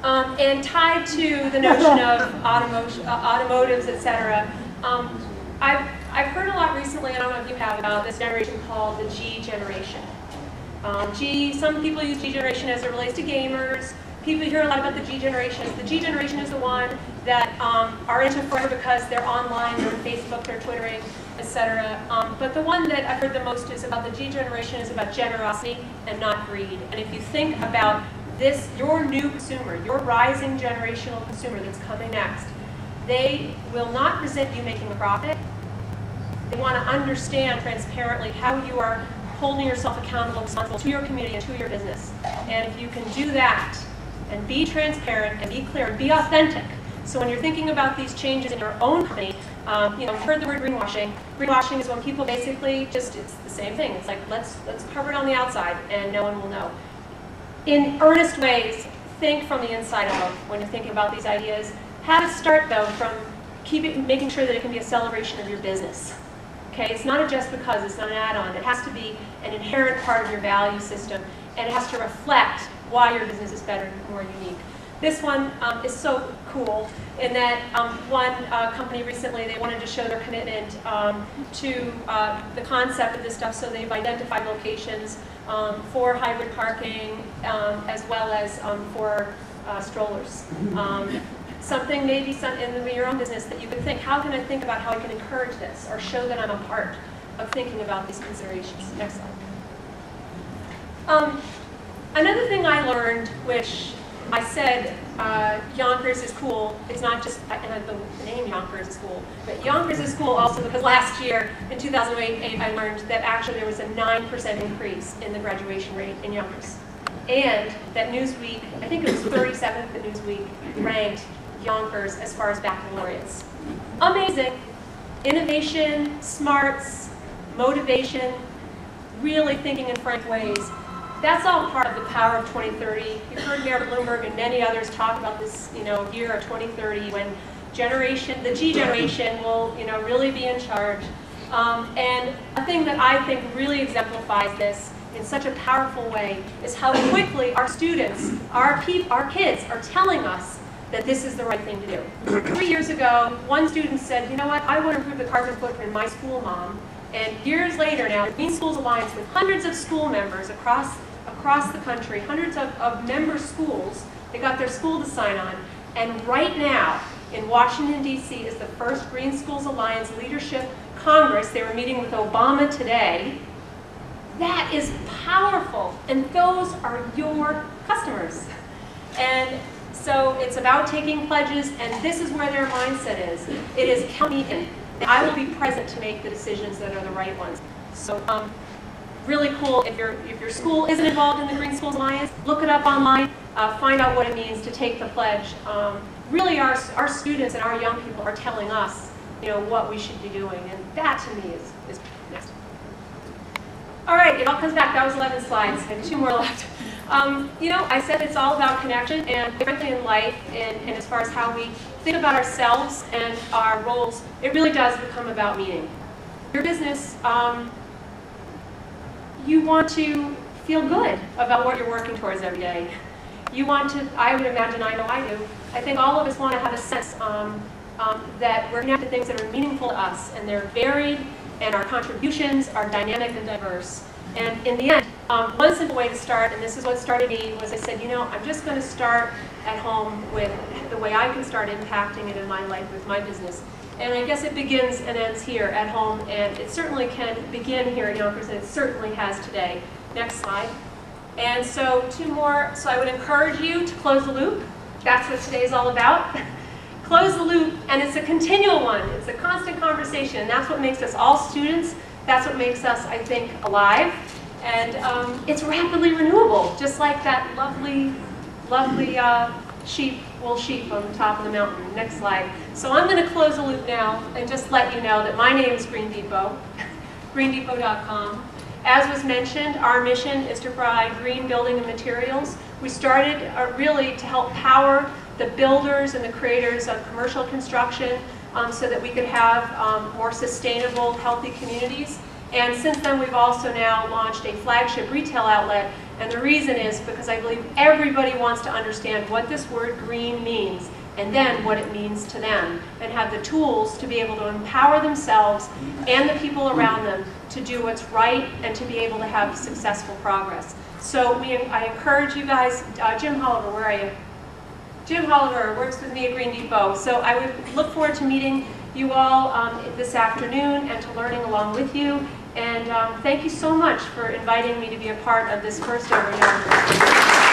And tied to the notion of automotives, etc., I've heard a lot recently, I don't know if you have, about this generation called the G generation. Some people use G generation as it relates to gamers. People hear a lot about the G generation. The G generation is the one that are into forever because they're online, they're on Facebook, they're Twittering, etc. But the one that I've heard the most is about the G generation is about generosity and not greed. And if you think about this, your new consumer, your rising generational consumer that's coming next, they will not resent you making a profit. They want to understand transparently how you are holding yourself accountable and responsible to your community and to your business. And if you can do that and be transparent and be clear and be authentic, so when you're thinking about these changes in your own company, you know, I've heard the word greenwashing. Greenwashing is when people basically just, it's the same thing. It's like, let's cover it on the outside and no one will know. In earnest ways, think from the inside out when you're thinking about these ideas. Have it start, though, from making sure that it can be a celebration of your business. Okay, it's not a just because, it's not an add-on. It has to be an inherent part of your value system, and it has to reflect why your business is better and more unique. This one is so cool in that one company recently, they wanted to show their commitment to the concept of this stuff, so they've identified locations for hybrid parking as well as for strollers. Something maybe in your own business that you can think, how can I think about how I can encourage this or show that I'm a part of thinking about these considerations? Next slide. Another thing I learned, which I said Yonkers is cool. It's not just, and the name Yonkers is cool, but Yonkers is cool also because last year, in 2008, I learned that actually there was a 9% increase in the graduation rate in Yonkers. And that Newsweek, I think it was 37th at Newsweek, ranked Yonkers as far as baccalaureates. Amazing. Innovation, smarts, motivation, really thinking in frank ways. That's all part of the power of 2030. You've heard Mayor Bloomberg and many others talk about this, year of 2030 when the G generation will, really be in charge. And a thing that I think really exemplifies this in such a powerful way is how quickly our students, our kids are telling us that this is the right thing to do. 3 years ago, one student said, you know what, I want to improve the carbon footprint in my school, Mom. And years later now, the Green Schools Alliance, with hundreds of school members across the country, hundreds of member schools, they got their school to sign on. And right now, in Washington, D.C., is the first Green Schools Alliance Leadership Congress. They were meeting with Obama today. That is powerful, and those are your customers. And so it's about taking pledges, and this is where their mindset is. It is count me in. I will be present to make the decisions that are the right ones. So really cool. If your school isn't involved in the Green Schools Alliance, look it up online, find out what it means to take the pledge. Really our students and our young people are telling us, what we should be doing, and that to me is next. All right, it all comes back. That was 11 slides. I have 2 more left. I said it's all about connection, and frankly in life, and as far as how we think about ourselves and our roles, it really does become about meaning. Your business, you want to feel good about what you're working towards every day. You want to, I would imagine, I know I do, I think all of us want to have a sense that we're connected to things that are meaningful to us, and they're varied, and our contributions are dynamic and diverse. And in the end, one simple way to start, and this is what started me, was I said, I'm just going to start at home with the way I can start impacting it in my life with my business. And I guess it begins and ends here at home, and it certainly can begin here at Yonkers, and it certainly has today. Next slide. And so 2 more. So I would encourage you to close the loop. That's what today is all about. Close the loop, and it's a continual one. It's a constant conversation, and that's what makes us all students. That's what makes us, I think, alive. And it's rapidly renewable, just like that lovely wool sheep on the top of the mountain. Next slide. So I'm going to close the loop now and just let you know that my name is Green Depot, greendepot.com. As was mentioned, our mission is to provide green building and materials. We started really to help power the builders and the creators of commercial construction so that we could have more sustainable, healthy communities. And since then, we've also now launched a flagship retail outlet And the reason is because I believe everybody wants to understand what this word green means, and then what it means to them, and have the tools to be able to empower themselves and the people around them to do what's right and to be able to have successful progress. So I encourage you guys, Jim Holliver, where are you? Jim Holliver works with me at Green Depot, so I would look forward to meeting you all this afternoon and to learning along with you. And thank you so much for inviting me to be a part of this first ever Yonkers.